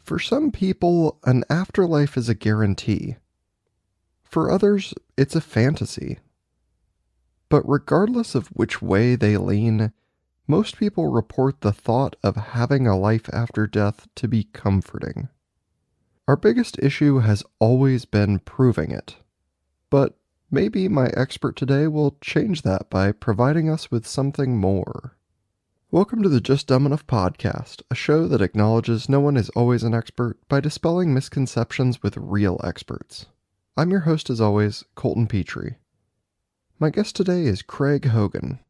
For some people, an afterlife is a guarantee. For others, it's a fantasy. But regardless of which way they lean, most people report the thought of having a life after death to be comforting. Our biggest issue has always been proving it. But maybe my expert today will change that by providing us with something more. Welcome to the Just Dumb Enough podcast, a show that acknowledges no one is always an expert by dispelling misconceptions with real experts. I'm your host as always, Colton Petrie. My guest today is Craig Hogan.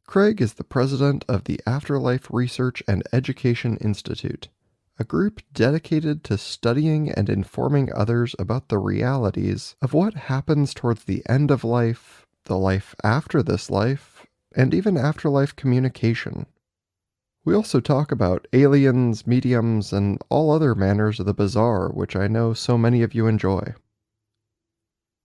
Craig is the president of the Afterlife Research and Education Institute, a group dedicated to studying and informing others about the realities of what happens towards the end of life, the life after this life, and even afterlife communication. We also talk about aliens, mediums, and all other manners of the bizarre, which I know so many of you enjoy.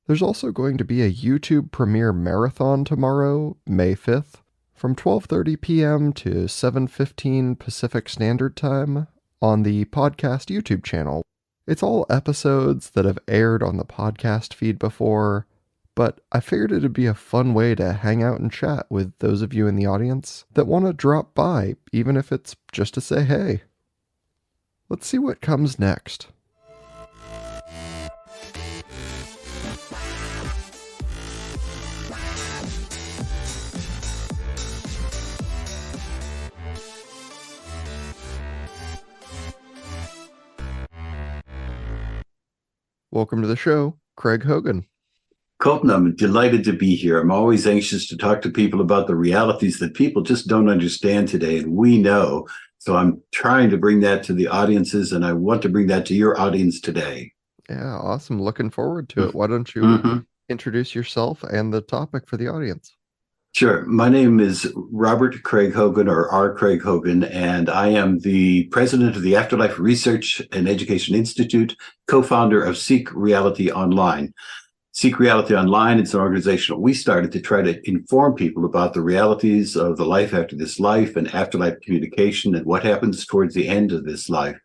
There's also going to be a YouTube premiere marathon tomorrow, May 5th, from 12:30 p.m. to 7:15 Pacific Standard Time on the podcast YouTube channel. It's all episodes that have aired on the podcast feed before, but I figured it'd be a fun way to hang out and chat with those of you in the audience that want to drop by, even if it's just to say hey. Let's see what comes next. Welcome to the show, Craig Hogan. Colton, I'm delighted to be here. I'm always anxious to talk to people about the realities that people just don't understand today, and we know. So I'm trying to bring that to the audiences, and I want to bring that to your audience today. Yeah, awesome. Looking forward to it. Why don't you introduce yourself and the topic for the audience? Sure. My name is Robert Craig Hogan, or R. Craig Hogan, and I am the president of the Afterlife Research and Education Institute, co-founder of Seek Reality Online. Seek Reality Online, it's an organization that we started to try to inform people about the realities of the life after this life and afterlife communication and what happens towards the end of this life.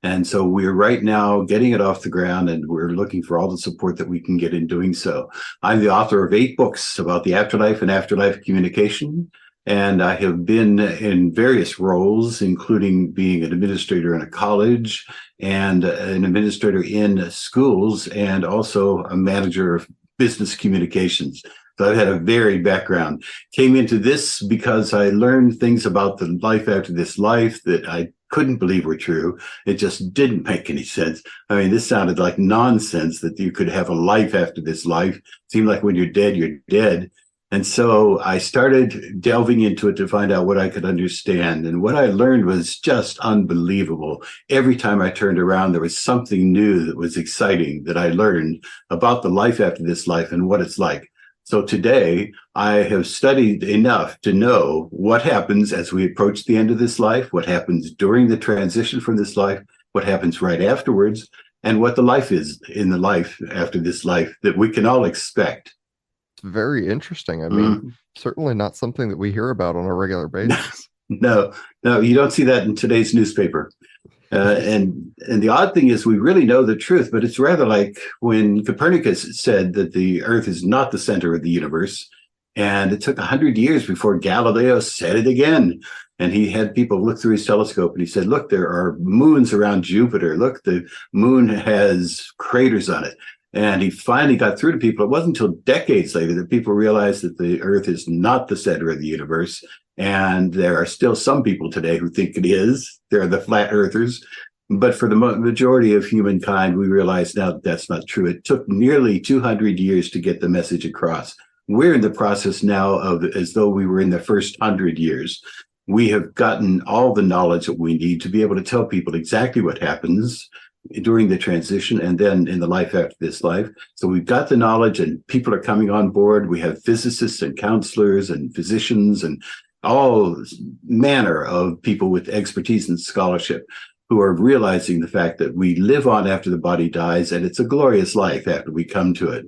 And so we're right now getting it off the ground, and we're looking for all the support that we can get in doing so. I'm the author of 8 books about the afterlife and afterlife communication, and I have been in various roles, including being an administrator in a college and an administrator in schools, and also a manager of business communications. So I've had a varied background. Came into this because I learned things about the life after this life that I couldn't believe were true. It just didn't make any sense. I mean, this sounded like nonsense that you could have a life after this life. It seemed like when you're dead, you're dead. And so I started delving into it to find out what I could understand. And what I learned was just unbelievable. Every time I turned around, there was something new that was exciting that I learned about the life after this life and what it's like. So today, I have studied enough to know what happens as we approach the end of this life, what happens during the transition from this life, what happens right afterwards, and what the life is in the life after this life that we can all expect. It's very interesting. I mean, certainly not something that we hear about on a regular basis. No, you don't see that in today's newspaper. And the odd thing is we really know the truth, but it's rather like when Copernicus said that the Earth is not the center of the universe. And it took 100 years before Galileo said it again. And he had people look through his telescope and he said, look, there are moons around Jupiter. Look, the moon has craters on it. And he finally got through to people. It wasn't until decades later that people realized that the Earth is not the center of the universe. And there are still some people today who think it is. There are the flat earthers. But for the majority of humankind, we realize now that that's not true. It took nearly 200 years to get the message across. We're in the process now of as though we were in the first 100 years. We have gotten all the knowledge that we need to be able to tell people exactly what happens during the transition and then in the life after this life. So we've got the knowledge and people are coming on board. We have physicists and counselors and physicians and all manner of people with expertise and scholarship who are realizing the fact that we live on after the body dies, and it's a glorious life after we come to it.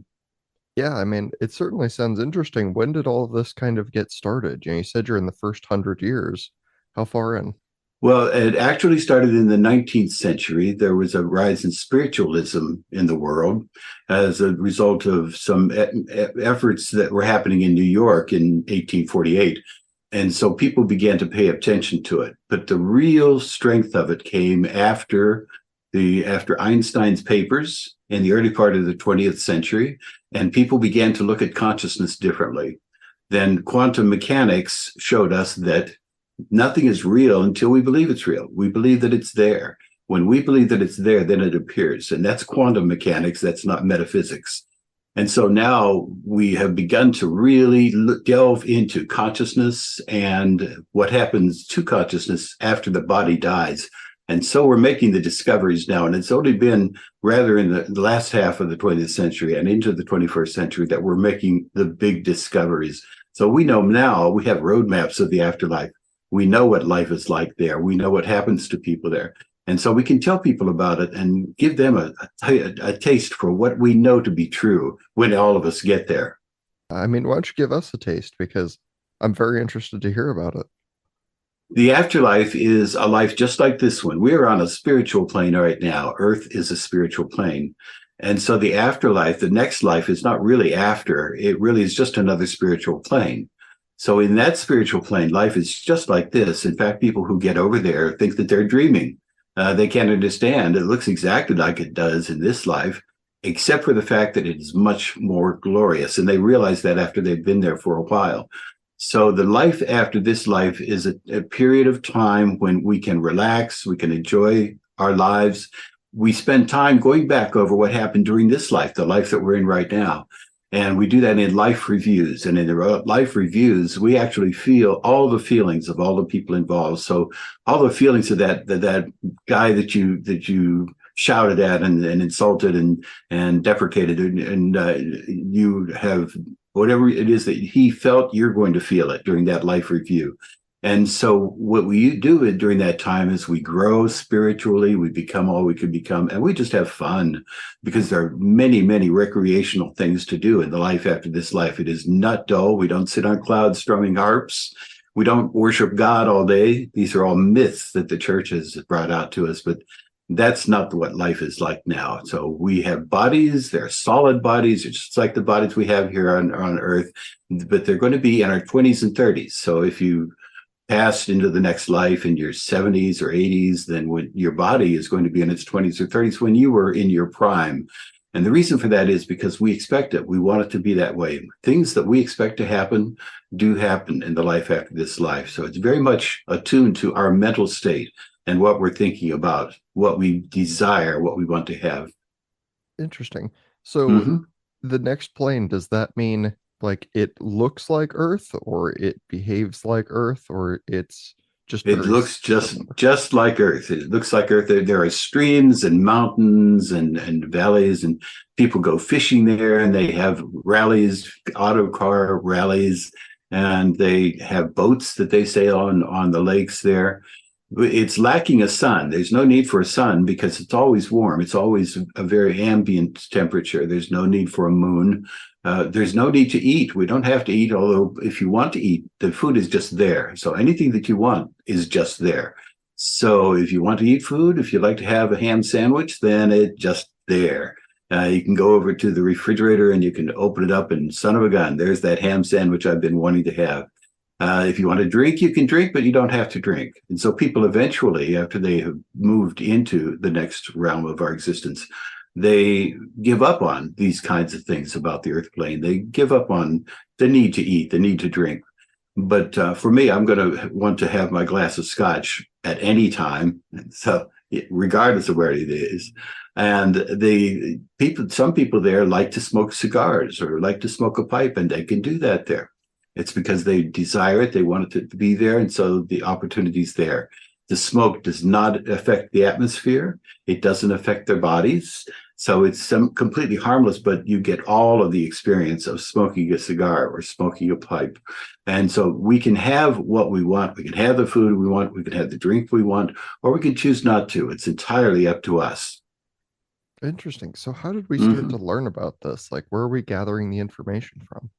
Yeah, I mean, it certainly sounds interesting. When did all of this kind of get started? You know, you said you're in the first 100 years. How far in? Well, it actually started in the 19th century. There was a rise in spiritualism in the world as a result of some efforts that were happening in New York in 1848. And so people began to pay attention to it. But the real strength of it came after Einstein's papers in the early part of the 20th century, and people began to look at consciousness differently. Then quantum mechanics showed us that nothing is real until we believe it's real. We believe that it's there. When we believe that it's there, then it appears. And that's quantum mechanics. That's not metaphysics. And so now we have begun to really delve into consciousness and what happens to consciousness after the body dies. And so we're making the discoveries now. And it's only been rather in the last half of the 20th century and into the 21st century that we're making the big discoveries. So we know now we have roadmaps of the afterlife. We know what life is like there. We know what happens to people there. And so we can tell people about it and give them a taste for what we know to be true when all of us get there. I mean, why don't you give us a taste? Because I'm very interested to hear about it. The afterlife is a life just like this one. We're on a spiritual plane right now. Earth is a spiritual plane. And so the afterlife, the next life, is not really after. It really is just another spiritual plane. So in that spiritual plane, life is just like this. In fact, people who get over there think that they're dreaming. They can't understand. It looks exactly like it does in this life, except for the fact that it is much more glorious. And they realize that after they've been there for a while. So the life after this life is a period of time when we can relax, we can enjoy our lives. We spend time going back over what happened during this life, the life that we're in right now. And we do that in life reviews. And in the life reviews, we actually feel all the feelings of all the people involved. So all the feelings of that guy that you shouted at and insulted and deprecated, and you have whatever it is that he felt, you're going to feel it during that life review. And so what we do during that time is we grow spiritually, we become all we could become, and we just have fun because there are many, many recreational things to do in the life after this life. It is not dull. We don't sit on clouds strumming harps. We don't worship God all day. These are all myths that the church has brought out to us, but that's not what life is like now. So we have bodies, they're solid bodies, just like the bodies we have here on Earth, but they're going to be in our 20s and 30s. So if you passed into the next life in your 70s or 80s, then when your body is going to be in its 20s or 30s when you were in your prime. And the reason for that is because we expect it. We want it to be that way. Things that we expect to happen do happen in the life after this life. So it's very much attuned to our mental state and what we're thinking about, what we desire, what we want to have. Interesting. So Mm-hmm. the next plane, does that mean like it looks like Earth or it behaves like Earth or it's just It very looks similar? just like Earth. It looks like Earth. There are streams and mountains and valleys, and people go fishing there, and they have rallies, auto car rallies, and they have boats that they sail on the lakes there. It's lacking a sun. There's no need for a sun because it's always warm. It's always a very ambient temperature. There's no need for a moon. There's no need to eat. We don't have to eat, although if you want to eat, the food is just there. So anything that you want is just there. So if you want to eat food, if you'd like to have a ham sandwich, then it's just there. You can go over to the refrigerator and you can open it up and son of a gun, there's that ham sandwich I've been wanting to have. If you want to drink, you can drink, but you don't have to drink. And so people eventually, after they have moved into the next realm of our existence, they give up on these kinds of things about the earth plane. They give up on the need to eat, the need to drink. But for me, I'm going to want to have my glass of scotch at any time. So regardless of where it is. And some people there like to smoke cigars or like to smoke a pipe, and they can do that there. It's because they desire it, they want it to be there, and so the opportunity's there. The smoke does not affect the atmosphere. It doesn't affect their bodies. So it's completely harmless, but you get all of the experience of smoking a cigar or smoking a pipe. And so we can have what we want. We can have the food we want. We can have the drink we want, or we can choose not to. It's entirely up to us. Interesting. So how did we start to Mm-hmm. learn about this? Like, where are we gathering the information from?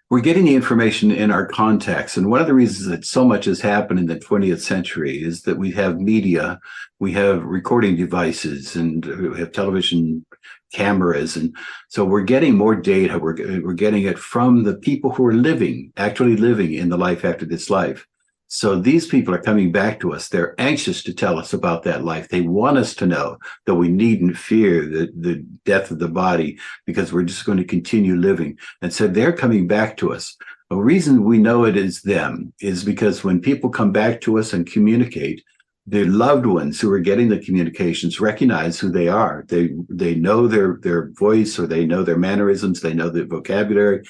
We're getting the information in our contacts. And one of the reasons that so much has happened in the 20th century is that we have media, we have recording devices, and we have television cameras. And so we're getting more data. We're getting it from the people who are living, actually living in the life after this life. So these people are coming back to us. They're anxious to tell us about that life. They want us to know that we needn't fear the death of the body because we're just going to continue living. And so they're coming back to us. The reason we know it is them is because when people come back to us and communicate, their loved ones who are getting the communications recognize who they are. They know their voice, or they know their mannerisms, they know their vocabulary,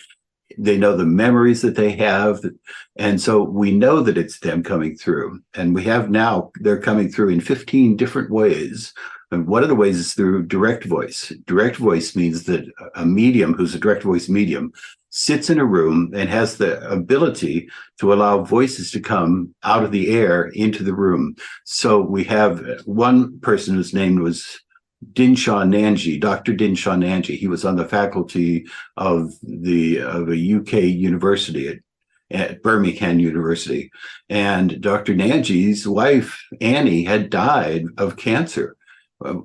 they know the memories that they have. And so we know that it's them coming through. And we have now, they're coming through in 15 different ways. And one of the ways is through direct voice. Direct voice means that a medium who's a direct voice medium sits in a room and has the ability to allow voices to come out of the air into the room. So we have one person whose name was Dinshaw Nanji, Dr. Dinshaw Nanji. He was on the faculty of a UK university at Birmingham University. And Dr. Nanji's wife, Annie, had died of cancer.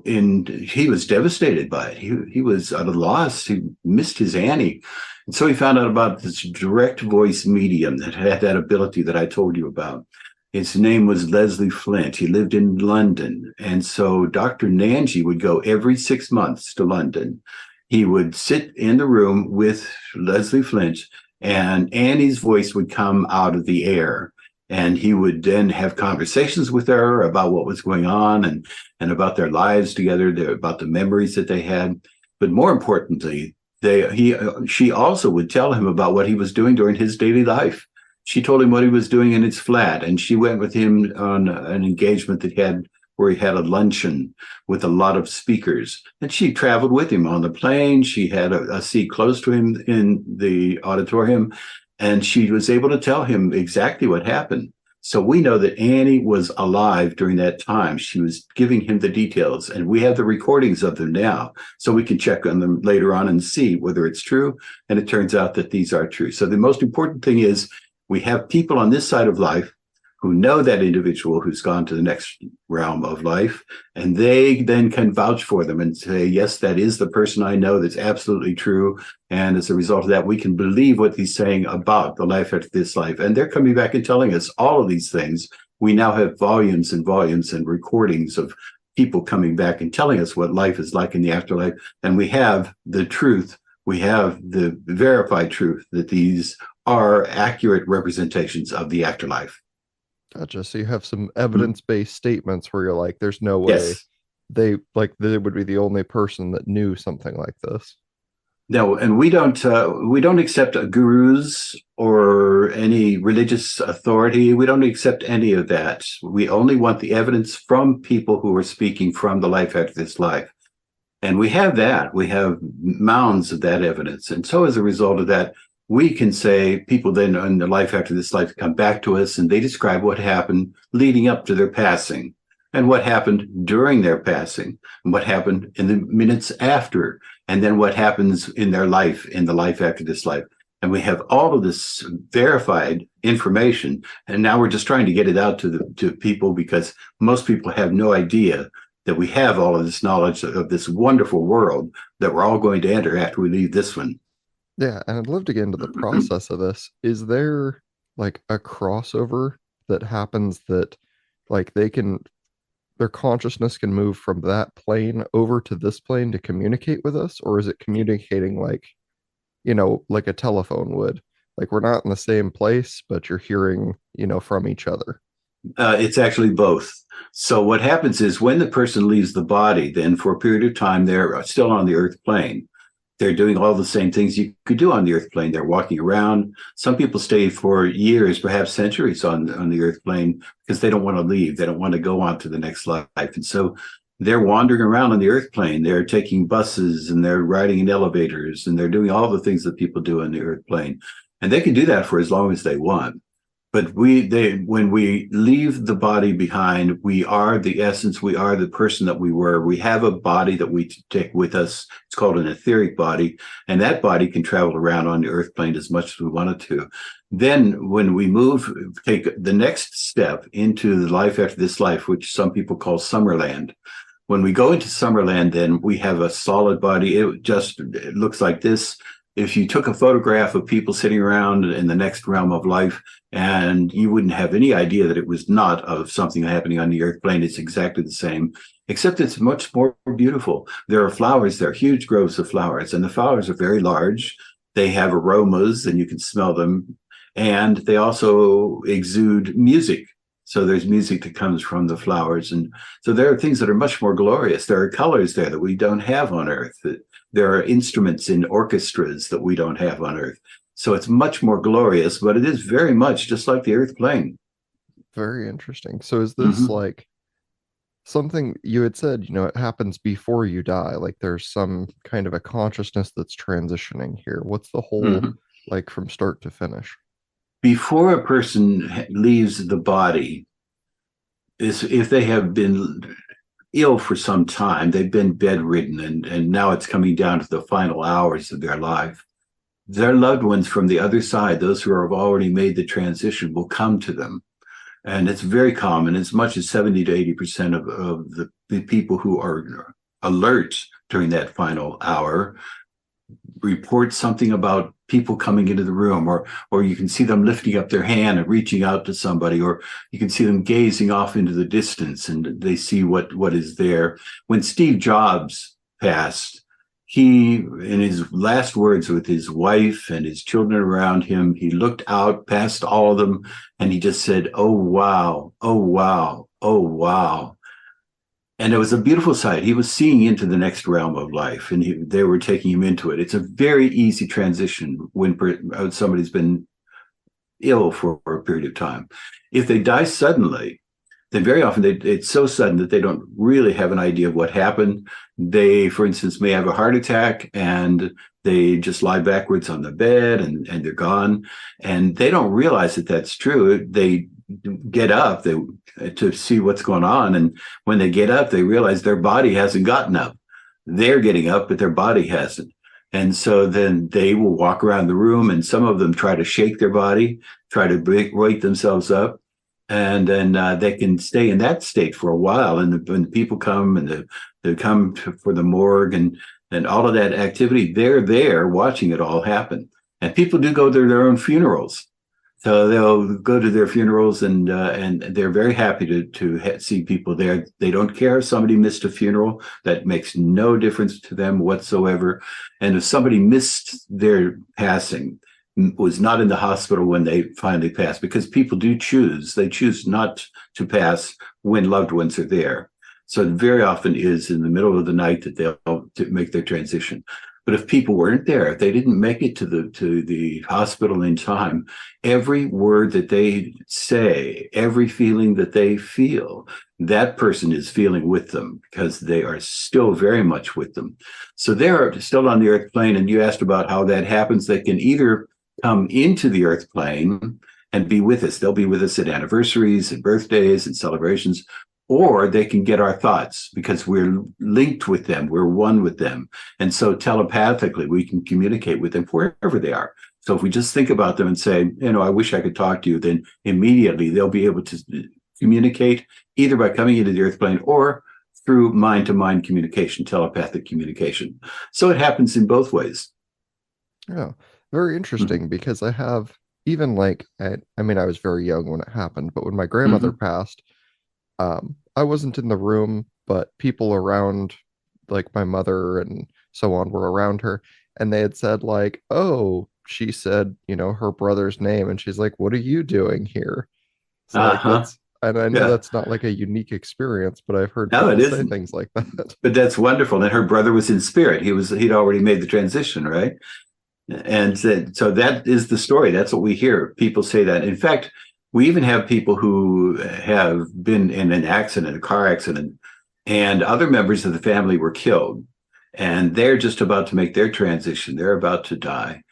And he was devastated by it. He was at a loss. He missed his Annie. And so he found out about this direct voice medium that had that ability that I told you about. His name was Leslie Flint. He lived in London. And so Dr. Nanji would go every 6 months to London. He would sit in the room with Leslie Flint, and Annie's voice would come out of the air. And he would then have conversations with her about what was going on and about their lives together, about the memories that they had. But more importantly, she also would tell him about what he was doing during his daily life. She told him what he was doing in his flat, and she went with him on an engagement that he had where he had a luncheon with a lot of speakers. And she traveled with him on the plane. She had a seat close to him in the auditorium, and she was able to tell him exactly what happened. So we know that Annie was alive during that time. She was giving him the details, and we have the recordings of them now. So we can check on them later on and see whether it's true. And it turns out that these are true. So the most important thing is we have people on this side of life who know that individual who's gone to the next realm of life, and they then can vouch for them and say, yes, that is the person I know. That's absolutely true. And as a result of that, we can believe what he's saying about the life after this life. And they're coming back and telling us all of these things. We now have volumes and volumes and recordings of people coming back and telling us what life is like in the afterlife. And we have the truth. We have the verified truth that these are accurate representations of the afterlife. Gotcha. So you have some evidence-based statements where you're like, there's no way Yes. they would be the only person that knew something like this. No, and we don't accept gurus or any religious authority. We don't accept any of that. We only want the evidence from people who are speaking from the life after this life. And we have that. We have mounds of that evidence. And so as a result of that, we can say people then in the life after this life come back to us and they describe what happened leading up to their passing and what happened during their passing and what happened in the minutes after, and then what happens in their life, in the life after this life. And we have all of this verified information. And now we're just trying to get it out to people because most people have no idea that we have all of this knowledge of this wonderful world that we're all going to enter after we leave this one. Yeah, and I'd love to get into the process of this. Is there like a crossover that happens that like their consciousness can move from that plane over to this plane to communicate with us? Or is it communicating like, like a telephone would? Like we're not in the same place, but you're hearing, from each other. It's actually both. So what happens is when the person leaves the body, then for a period of time, they're still on the earth plane. They're doing all the same things you could do on the earth plane. They're walking around. Some people stay for years, perhaps centuries on the earth plane because they don't want to leave. They don't want to go on to the next life. And so they're wandering around on the earth plane. They're taking buses and they're riding in elevators and they're doing all the things that people do on the earth plane. And they can do that for as long as they want. But when we leave the body behind, we are the essence, we are the person that we were. We have a body that we take with us. It's called an etheric body, and that body can travel around on the earth plane as much as we want it to. Then when we take the next step into the life after this life, which some people call Summerland. When we go into Summerland, then we have a solid body. It looks like this. If you took a photograph of people sitting around in the next realm of life, and you wouldn't have any idea that it was not of something happening on the earth plane, it's exactly the same, except it's much more beautiful. There are flowers, there are huge groves of flowers, and the flowers are very large. They have aromas, and you can smell them, and they also exude music. So there's music that comes from the flowers. And so there are things that are much more glorious. There are colors there that we don't have on earth. There are instruments in orchestras that we don't have on earth. So it's much more glorious, but it is very much just like the earth plane. Very interesting. So is this Mm-hmm. like something you had said, it happens before you die, like there's some kind of a consciousness that's transitioning here. What's the whole Mm-hmm. like from start to finish? Before a person leaves the body, is if they have been ill for some time, they've been bedridden, and now it's coming down to the final hours of their life. Their loved ones from the other side, those who have already made the transition, will come to them. And it's very common. As much as 70 to 80% of the people who are alert during that final hour report something about people coming into the room, or you can see them lifting up their hand and reaching out to somebody, or you can see them gazing off into the distance and they see what is there. When Steve Jobs passed, he, in his last words with his wife and his children around him, he looked out past all of them and he just said, "Oh wow, oh wow, oh wow." And it was a beautiful sight. He was seeing into the next realm of life, and they were taking him into it. It's a very easy transition when somebody's been ill for a period of time. If they die suddenly, then very often it's so sudden that they don't really have an idea of what happened. They, for instance, may have a heart attack and they just lie backwards on the bed and they're gone. And they don't realize that that's true. They get up to see what's going on. And when they get up, they realize their body hasn't gotten up. They're getting up, but their body hasn't. And so then they will walk around the room, and some of them try to shake their body, try to wake themselves up, and then they can stay in that state for a while. And when the people come and they come for the morgue and all of that activity, they're there watching it all happen. And people do go to their own funerals. So they'll go to their funerals, and they're very happy to see people there. They don't care if somebody missed a funeral; that makes no difference to them whatsoever. And if somebody missed their passing, was not in the hospital when they finally passed, because people do they choose not to pass when loved ones are there. So it very often is in the middle of the night that they'll make their transition. But if people weren't there, if they didn't make it to the hospital in time, every word that they say, every feeling that they feel, that person is feeling with them, because they are still very much with them. So they're still on the earth plane. And you asked about how that happens. They can either come into the earth plane and be with us. They'll be with us at anniversaries and birthdays and celebrations, or they can get our thoughts because we're linked with them. We're one with them. And so telepathically, we can communicate with them wherever they are. So if we just think about them and say, I wish I could talk to you, then immediately they'll be able to communicate either by coming into the earth plane or through mind-to-mind communication, telepathic communication. So it happens in both ways. Yeah, very Mm-hmm. interesting because I have even like I mean I was very young when it happened, but when my grandmother Mm-hmm. passed, I wasn't in the room, but people around like my mother and so on were around her, and they had said like, "Oh, she said, her brother's name," and she's like, "What are you doing here?" So like Uh-huh. and I know Yeah. that's not like a unique experience, but I've heard No, it people say isn't. things like that. But that's wonderful. And her brother was in spirit. He'd already made the transition, right? And so that is the story. That's what we hear. People say that. In fact, we even have people who have been in an accident, a car accident, and other members of the family were killed. And they're just about to make their transition. They're about to die.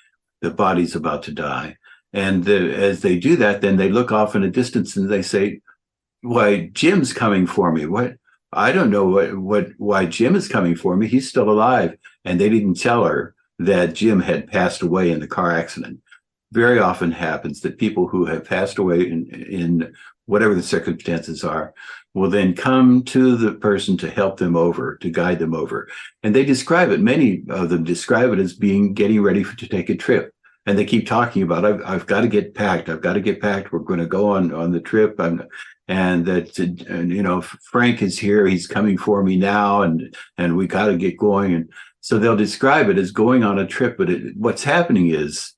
The body's about to die. And as they do that, then they look off in a distance and they say, why, Jim's coming for me. What? I don't know why Jim is coming for me. He's still alive. And they didn't tell her that Jim had passed away in the car accident. Very often happens that people who have passed away in whatever the circumstances are will then come to the person to help them over, to guide them over. And they describe it, many of them describe it as being getting ready to take a trip. And they keep talking about, I've got to get packed. I've got to get packed. We're going to go on the trip. And that, Frank is here. He's coming for me now. And we got to get going. And so they'll describe it as going on a trip. But what's happening is,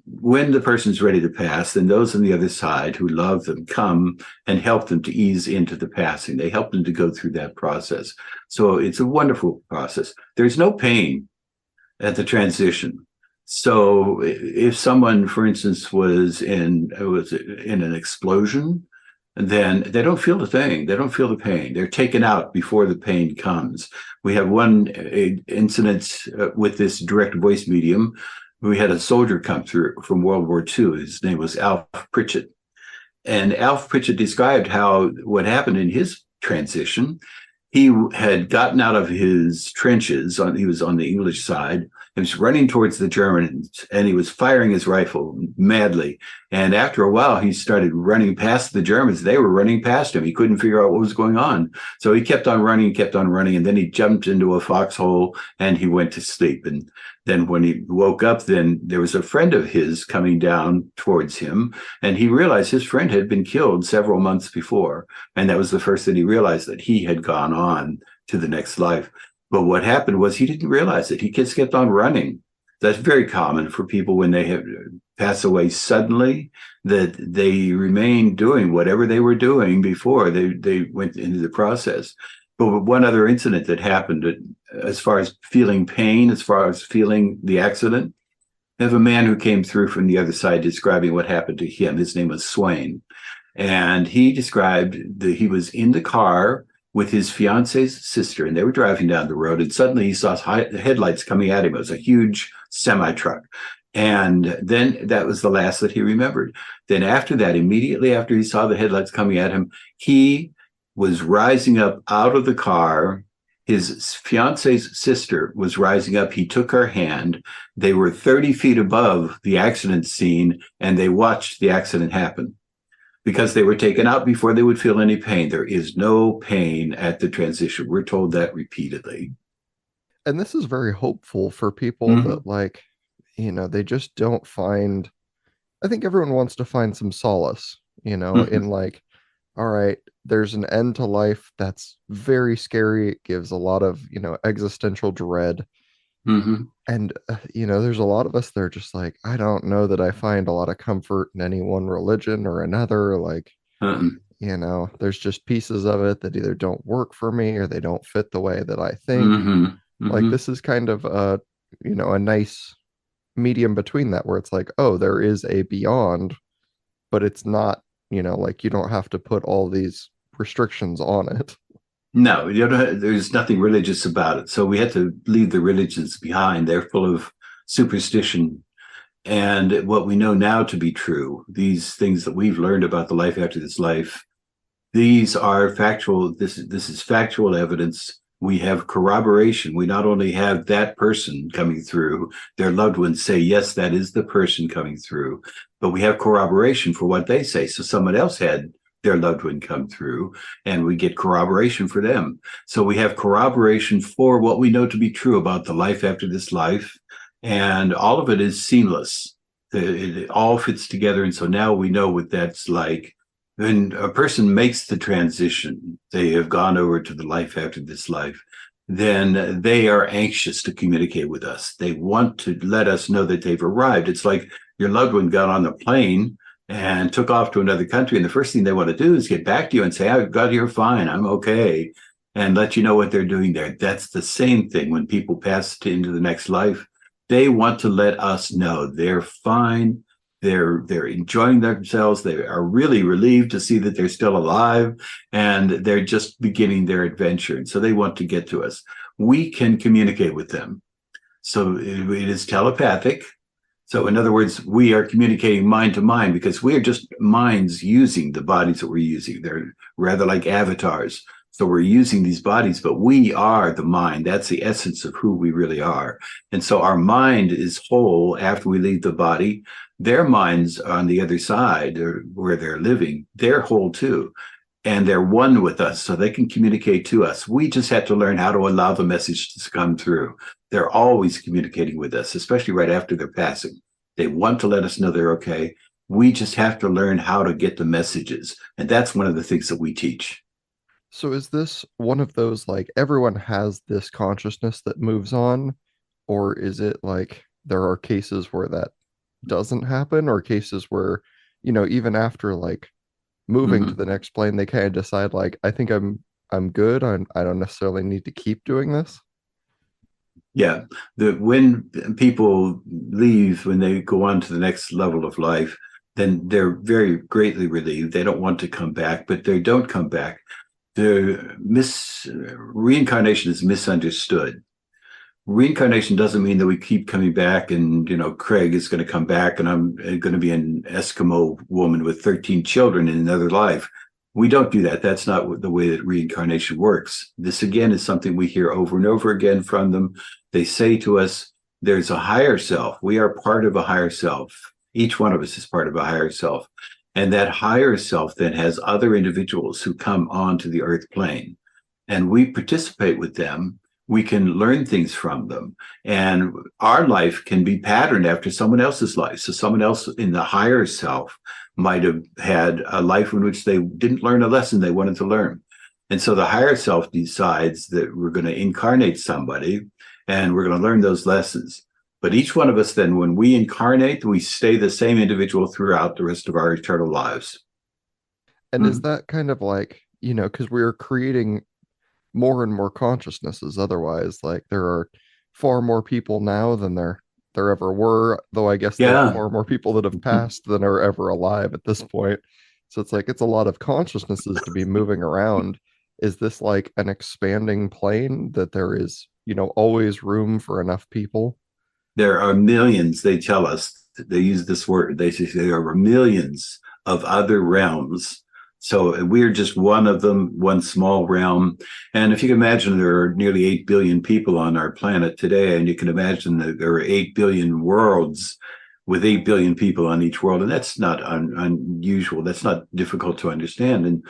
when the person's ready to pass, then those on the other side who love them come and help them to ease into the passing. They help them to go through that process. So it's a wonderful process. There's no pain at the transition. So if someone, for instance, was in an explosion, then they don't feel the thing. They don't feel the pain. They're taken out before the pain comes. We have one incident with this direct voice medium. We had a soldier come through from World War II. His name was Alf Pritchett. And Alf Pritchett described what happened in his transition. He had gotten out of his trenches. He was on the English side. He was running towards the Germans, and he was firing his rifle madly. And after a while, he started running past the Germans. They were running past him. He couldn't figure out what was going on. So he kept on running, and then he jumped into a foxhole, and he went to sleep. And then when he woke up, then there was a friend of his coming down towards him, and he realized his friend had been killed several months before. And that was the first that he realized, that he had gone on to the next life. But what happened was he didn't realize it. He just kept on running. That's very common for people when they have pass away suddenly, that they remain doing whatever they were doing before they went into the process. But one other incident that happened, as far as feeling pain, as far as feeling the accident, I have a man who came through from the other side describing what happened to him. His name was Swain. And he described that he was in the car with his fiance's sister, and they were driving down the road, and suddenly he saw headlights coming at him. It was a huge semi-truck. And then that was the last that he remembered. Then after that, immediately after he saw the headlights coming at him, he was rising up out of the car. His fiance's sister was rising up. He took her hand. They were 30 feet above the accident scene, and they watched the accident happen, because they were taken out before they would feel any pain. There is no pain at the transition. We're told that repeatedly. And this is very hopeful for people that, they just don't find. I think everyone wants to find some solace, in all right, there's an end to life that's very scary. It gives a lot of, existential dread. And, there's a lot of us that are just like, I don't know that I find a lot of comfort in any one religion or another. There's just pieces of it that either don't work for me or they don't fit the way that I think. This is kind of a nice medium between that, where it's like, oh, there is a beyond, but it's not, you don't have to put all these restrictions on it. No, there's nothing religious about it. So we had to leave the religions behind. They're full of superstition. And what we know now to be true, these things that we've learned about the life after this life, these are factual. This is factual evidence. We have corroboration. We not only have that person coming through, their loved ones say, yes, that is the person coming through, but we have corroboration for what they say. So someone else had their loved one come through, and we get corroboration for them. So we have corroboration for what we know to be true about the life after this life, and all of it is seamless. It all fits together, and so now we know what that's like. When a person makes the transition, they have gone over to the life after this life, then they are anxious to communicate with us. They want to let us know that they've arrived. It's like your loved one got on the plane and took off to another country, and the first thing they want to do is get back to you and say, I got here fine, I'm okay, and let you know what they're doing there. That's the same thing when people pass into the next life. They want to let us know they're fine, they're enjoying themselves, they are really relieved to see that they're still alive, and they're just beginning their adventure, and so they want to get to us. We can communicate with them. So it is telepathic. So, in other words, we are communicating mind to mind because we are just minds using the bodies that we're using. They're rather like avatars. So, we're using these bodies, but we are the mind. That's the essence of who we really are. And so, our mind is whole after we leave the body. Their minds on the other side, or where they're living, they're whole too. And they're one with us, so they can communicate to us. We just have to learn how to allow the message to come through. They're always communicating with us, especially right after they're passing. They want to let us know they're okay. We just have to learn how to get the messages. And that's one of the things that we teach. So is this one of those like everyone has this consciousness that moves on, or is it like there are cases where that doesn't happen, or cases where, even after like moving to Mhm. the next plane, they kind of decide like, I think I'm good. I don't necessarily need to keep doing this. Yeah. When people leave, when they go on to the next level of life, then they're very greatly relieved. They don't want to come back, but they don't come back. The reincarnation is misunderstood. Reincarnation doesn't mean that we keep coming back and, Craig is going to come back and I'm going to be an Eskimo woman with 13 children in another life. We don't do that. That's not the way that reincarnation works. This, again, is something we hear over and over again from them. They say to us, there's a higher self. We are part of a higher self. Each one of us is part of a higher self. And that higher self then has other individuals who come onto the earth plane. And we participate with them. We can learn things from them. And our life can be patterned after someone else's life. So someone else in the higher self might have had a life in which they didn't learn a lesson they wanted to learn. And so the higher self decides that we're going to incarnate somebody and we're going to learn those lessons. But each one of us, then, when we incarnate, we stay the same individual throughout the rest of our eternal lives. And is Hmm. that kind of like, because we're creating more and more consciousnesses otherwise, like there are far more people now than there ever were, though I guess there are Yeah. far more people that have passed than are ever alive at this point. So it's like it's a lot of consciousnesses to be moving around. Is this like an expanding plane that there is, always room for enough people? There are millions, they tell us, they use this word, they say there are millions of other realms. So we're just one of them, one small realm. And if you can imagine, there are nearly 8 billion people on our planet today, and you can imagine that there are 8 billion worlds with 8 billion people on each world. And that's not unusual. That's not difficult to understand. And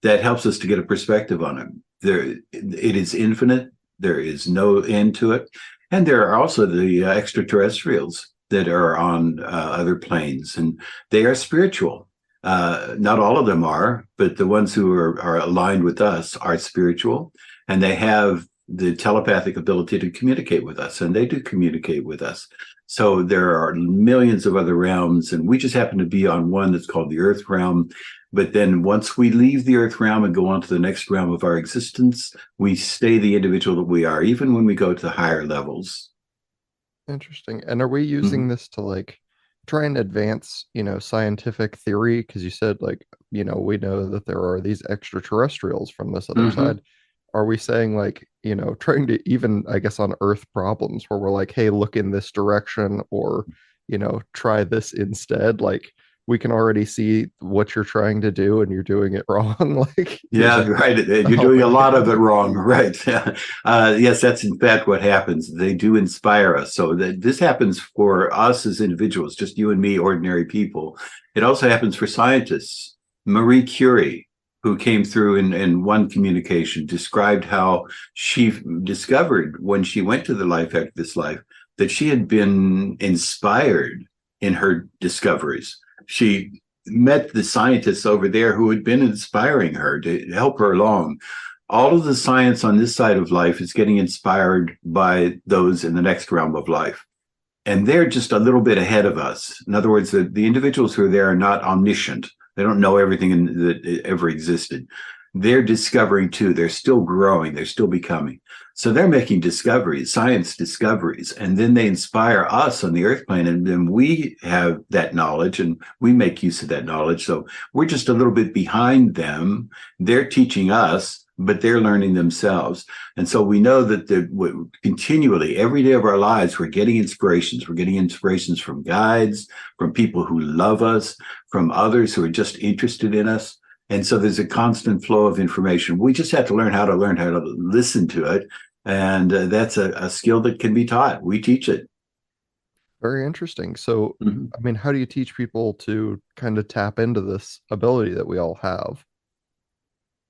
that helps us to get a perspective on it. It is infinite. There is no end to it. And there are also the extraterrestrials that are on other planes, and they are spiritual. Not all of them are, but the ones who are aligned with us are spiritual, and they have the telepathic ability to communicate with us, and they do communicate with us. So there are millions of other realms, and we just happen to be on one that's called the Earth realm. But then once we leave the Earth realm and go on to the next realm of our existence, we stay the individual that we are, even when we go to higher levels. Interesting. And are we using Mhm. this to like try and advance, scientific theory? Because you said like, we know that there are these extraterrestrials from this other Mhm. side. Are we saying like, trying to even, I guess, on Earth problems where we're like, hey, look in this direction or, try this instead? Like we can already see what you're trying to do and you're doing it wrong. Like, here's Yeah, right. a You're doing a helping lot of hand. it wrong, right? Yes, that's in fact what happens. They do inspire us. So this happens for us as individuals, just you and me, ordinary people. It also happens for scientists. Marie Curie, who came through in one communication, described how she discovered when she went to the life after this life that she had been inspired in her discoveries. She met the scientists over there who had been inspiring her to help her along. All of the science on this side of life is getting inspired by those in the next realm of life. And they're just a little bit ahead of us. In other words, the individuals who are there are not omniscient. They don't know everything that ever existed. They're discovering too. They're still growing. They're still becoming. So they're making discoveries, science discoveries, and then they inspire us on the earth plane. And then we have that knowledge and we make use of that knowledge. So we're just a little bit behind them. They're teaching us. but they're learning themselves. And so we know that continually, every day of our lives, we're getting inspirations. We're getting inspirations from guides, from people who love us, from others who are just interested in us. And so there's a constant flow of information. We just have to learn how to listen to it. And that's a skill that can be taught. We teach it. Very interesting. So, Mhm. I mean, how do you teach people to kind of tap into this ability that we all have?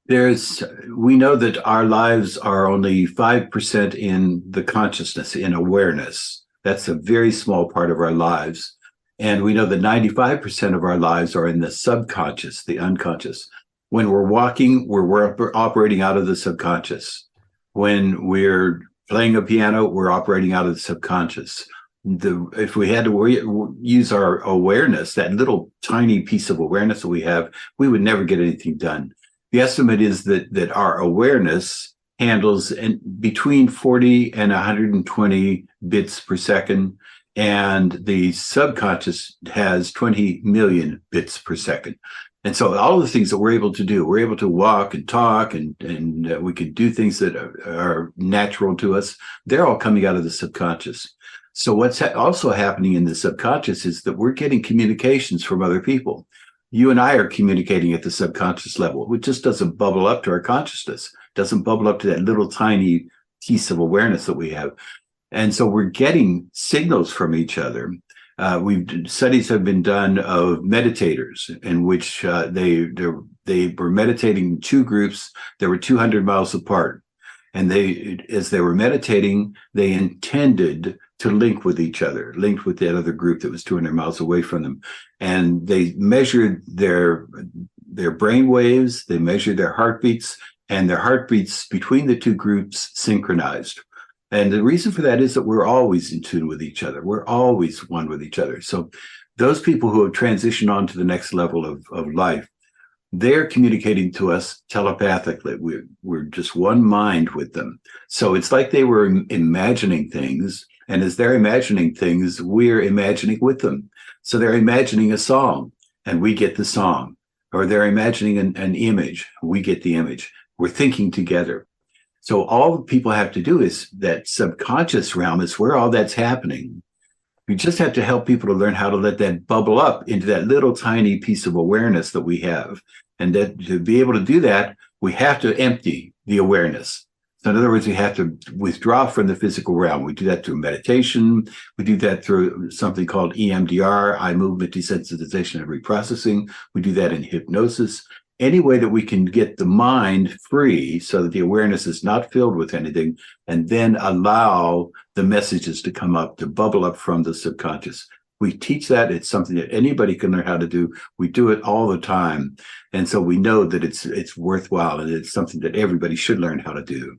There's, we know that our lives are only 5% in the consciousness, in awareness. That's a very small part of our lives. And we know that 95% of our lives are in the subconscious, the unconscious. When we're walking, we're operating out of the subconscious. When we're playing a piano, we're operating out of the subconscious. If we had to use our awareness, that little tiny piece of awareness that we have, we would never get anything done. The estimate is that our awareness handles between 40 and 120 bits per second, and the subconscious has 20 million bits per second. And so all of the things that we're able to do, we're able to walk and talk, and we can do things that are natural to us. They're all coming out of the subconscious. So what's also happening in the subconscious is that we're getting communications from other people. You and I are communicating at the subconscious level, which just doesn't bubble up to our consciousness, doesn't bubble up to that little tiny piece of awareness that we have. And so we're getting signals from each other. Studies have been done of meditators in which they were meditating in two groups that were 200 miles apart. And as they were meditating, they intended to link with each other, linked with that other group that was 200 miles away from them. And they measured their brain waves, they measured their heartbeats, and their heartbeats between the two groups synchronized. And the reason for that is that we're always in tune with each other. We're always one with each other. So those people who have transitioned on to the next level of life, they're communicating to us telepathically. We're just one mind with them. So it's like they were imagining things. And as they're imagining things, we're imagining with them. So they're imagining a song and we get the song, or they're imagining an image, we get the image. We're thinking together. So all people have to do is that subconscious realm is where all that's happening. We just have to help people to learn how to let that bubble up into that little tiny piece of awareness that we have. And that to be able to do that, we have to empty the awareness. So in other words, we have to withdraw from the physical realm. We do that through meditation. We do that through something called EMDR, eye movement desensitization and reprocessing. We do that in hypnosis. Any way that we can get the mind free so that the awareness is not filled with anything, and then allow the messages to come up, to bubble up from the subconscious. We teach that. It's something that anybody can learn how to do. We do it all the time. And so we know that it's worthwhile, and it's something that everybody should learn how to do.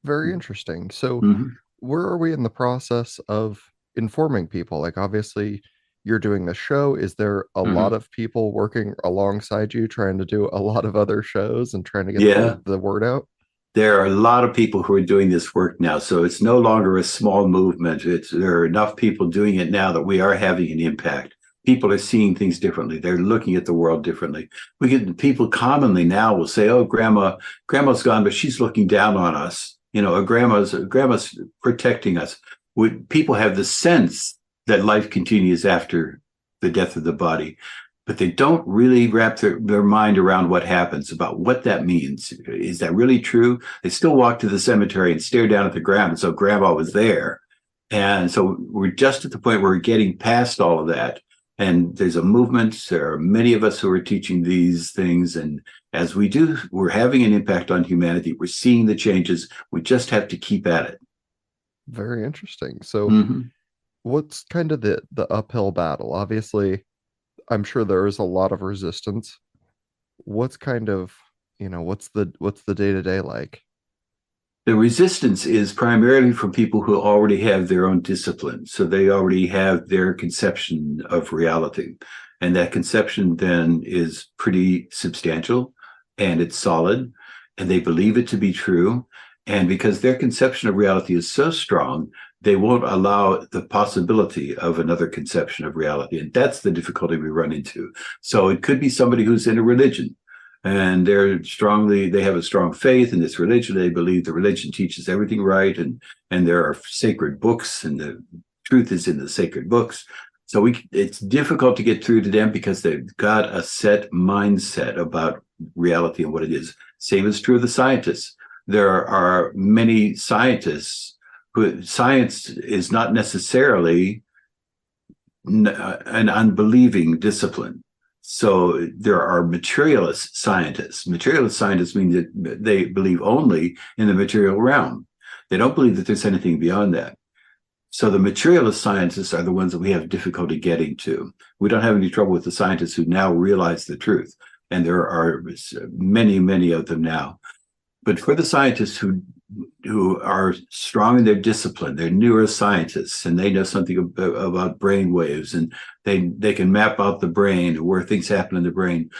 Very interesting. So, Mm-hmm. where are we in the process of informing people? Like, obviously, you're doing the show. Is there a lot Mm-hmm. of people working alongside you trying to do a lot of other shows and trying to get Yeah. the word out? There are a lot of people who are doing this work now. So it's no longer a small movement. There are enough people doing it now that we are having an impact. People are seeing things differently. They're looking at the world differently. We get people commonly now will say, "Oh, grandma's gone, but she's looking down on us. You know, grandma's protecting us." People have the sense that life continues after the death of the body, but they don't really wrap their mind around what happens, about what that means. Is that really true? They still walk to the cemetery and stare down at the ground, and so grandma was there. And so we're just at the point where we're getting past all of that. And there's a movement. There are many of us who are teaching these things. And as we do, we're having an impact on humanity. We're seeing the changes. We just have to keep at it. Very interesting. So, Mm-hmm. what's kind of the uphill battle? Obviously, I'm sure there is a lot of resistance. What's kind of, what's the day-to-day like? The resistance is primarily from people who already have their own discipline. So they already have their conception of reality. And that conception then is pretty substantial and it's solid, and they believe it to be true. And because their conception of reality is so strong, they won't allow the possibility of another conception of reality. And that's the difficulty we run into. So it could be somebody who's in a religion, and they have a strong faith in this religion. They believe the religion teaches everything right, and there are sacred books, and the truth is in the sacred books. So it's difficult to get through to them because they've got a set mindset about reality and what it is. Same is true of the scientists. There are many scientists who science is not necessarily an unbelieving discipline. So there are materialist scientists. Materialist scientists mean that they believe only in the material realm. They don't believe that there's anything beyond that. So the materialist scientists are the ones that we have difficulty getting to. We don't have any trouble with the scientists who now realize the truth. And there are many, many of them now. But for the scientists who are strong in their discipline, they're neuroscientists, and they know something about brain waves, and they can map out the brain, where things happen in the brain.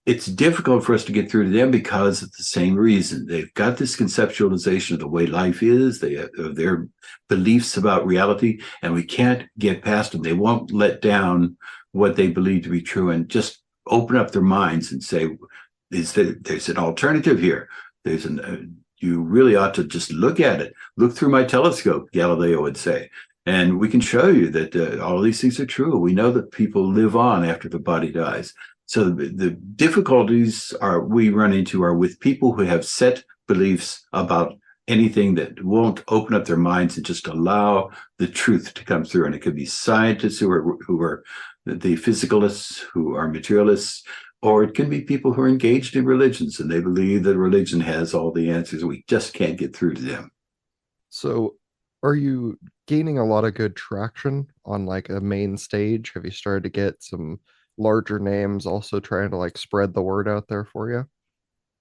It's difficult for us to get through to them because of the same reason. They've got this conceptualization of the way life is, of their beliefs about reality, and we can't get past them. They won't let down what they believe to be true and just open up their minds and say, there's an alternative here. You really ought to just look at it. Look through my telescope, Galileo would say. And we can show you that all these things are true. We know that people live on after the body dies. So the difficulties we run into are with people who have set beliefs about anything that won't open up their minds and just allow the truth to come through. And it could be scientists who are the physicalists, who are materialists, or it can be people who are engaged in religions and they believe that religion has all the answers. We just can't get through to them. So, are you gaining a lot of good traction on like a main stage? Have you started to get some larger names also trying to like spread the word out there for you?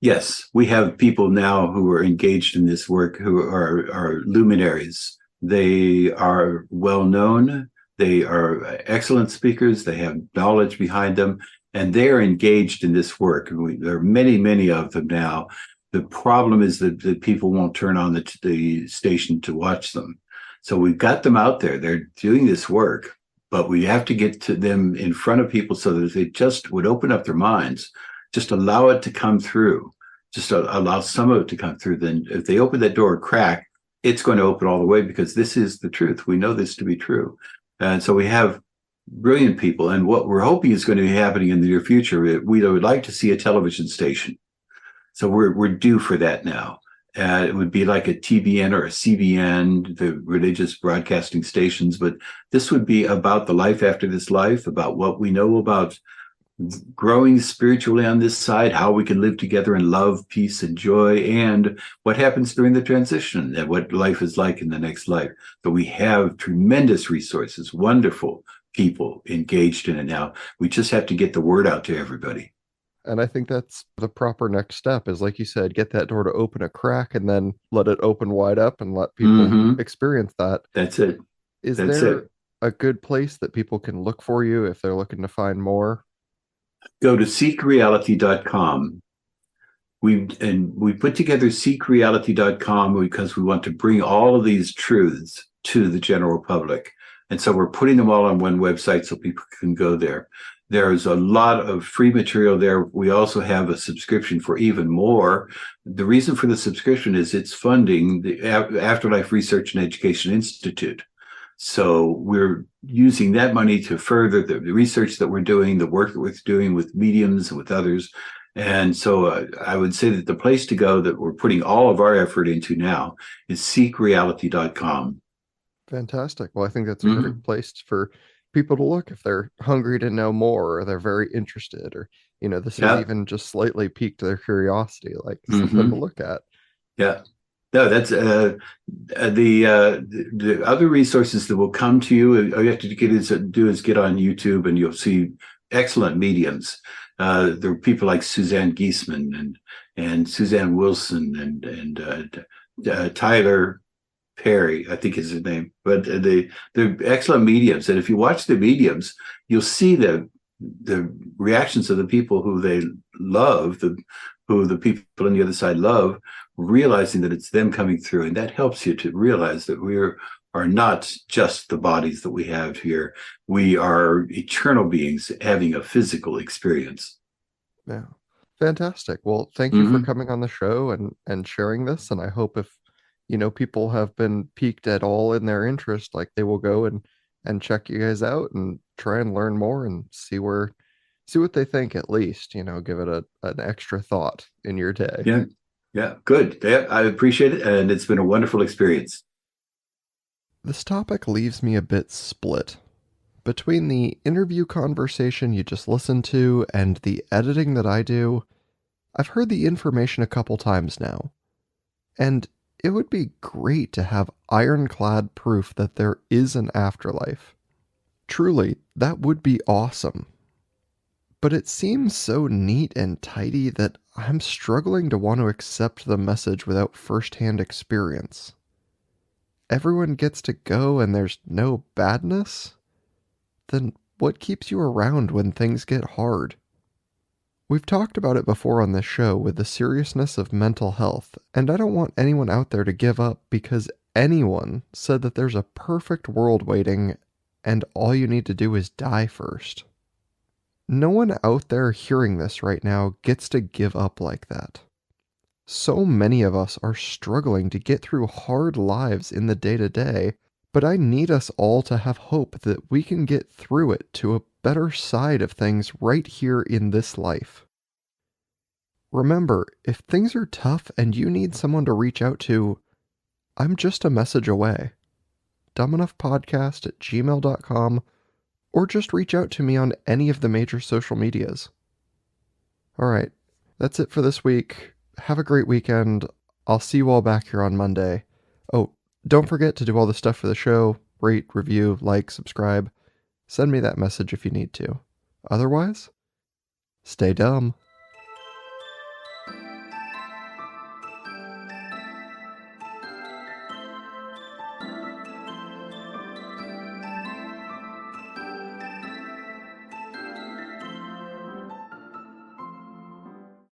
Yes, we have people now who are engaged in this work who are luminaries. They are well known. They are excellent speakers. They have knowledge behind them, and they are engaged in this work. There are many, many of them now. The problem is that people won't turn on the station to watch them. So we've got them out there. They're doing this work, but we have to get to them in front of people so that they just would open up their minds, just allow it to come through, just allow some of it to come through. Then if they open that door a crack, it's going to open all the way because this is the truth. We know this to be true. And so we have brilliant people. And what we're hoping is going to be happening in the near future, we would like to see a television station. So we're due for that now. It would be like a TBN or a CBN, the religious broadcasting stations, but this would be about the life after this life, about what we know about growing spiritually on this side, how we can live together in love, peace, and joy, and what happens during the transition and what life is like in the next life. But we have tremendous resources, wonderful people engaged in it now. We just have to get the word out to everybody. And I think that's the proper next step is, like you said, get that door to open a crack and then let it open wide up and let people Mm-hmm. experience that. That's it. Is That's it. there a good place that people can look for you if they're looking to find more? Go to seekreality.com. We put together seekreality.com because we want to bring all of these truths to the general public. And so we're putting them all on one website so people can go there. There's a lot of free material there. We also have a subscription for even more. The reason for the subscription is it's funding the Afterlife Research and Education Institute. So we're using that money to further the research that we're doing, the work that we're doing with mediums and with others. And so I would say that the place to go that we're putting all of our effort into now is seekreality.com. Fantastic. Well, I think that's a Mm-hmm. great place for people to look if they're hungry to know more or they're very interested or, this has Yeah. even just slightly piqued their curiosity, like something to Mm-hmm. look at. Yeah. No, that's the other resources that will come to you. All you have to do is get on YouTube, and you'll see excellent mediums. There are people like Suzanne Giesman and Suzanne Wilson and Tyler Perry, I think is his name. But they're excellent mediums, and if you watch the mediums, you'll see the reactions of the people who they love, who the people on the other side love, realizing that it's them coming through. And that helps you to realize that we are not just the bodies that we have here. We are eternal beings having a physical experience. Yeah. Fantastic. Well, thank you for Hmm. coming on the show and sharing this. And I hope if, people have been piqued at all in their interest, like they will go and check you guys out and try and learn more and see what they think at least, give it an extra thought in your day. Yeah. Yeah. Good. Yeah, I appreciate it. And it's been a wonderful experience. This topic leaves me a bit split. Between the interview conversation you just listened to and the editing that I do, I've heard the information a couple times now. And it would be great to have ironclad proof that there is an afterlife. Truly, that would be awesome. But it seems so neat and tidy that I'm struggling to want to accept the message without firsthand experience. Everyone gets to go and there's no badness? Then what keeps you around when things get hard? We've talked about it before on this show with the seriousness of mental health, and I don't want anyone out there to give up because anyone said that there's a perfect world waiting and all you need to do is die first. No one out there hearing this right now gets to give up like that. So many of us are struggling to get through hard lives in the day to day, but I need us all to have hope that we can get through it to a better side of things right here in this life. Remember, if things are tough and you need someone to reach out to, I'm just a message away. dumbenoughpodcast@gmail.com, or just reach out to me on any of the major social medias. Alright, that's it for this week. Have a great weekend. I'll see you all back here on Monday. Oh, don't forget to do all the stuff for the show. Rate, review, like, subscribe. Send me that message if you need to. Otherwise, stay dumb.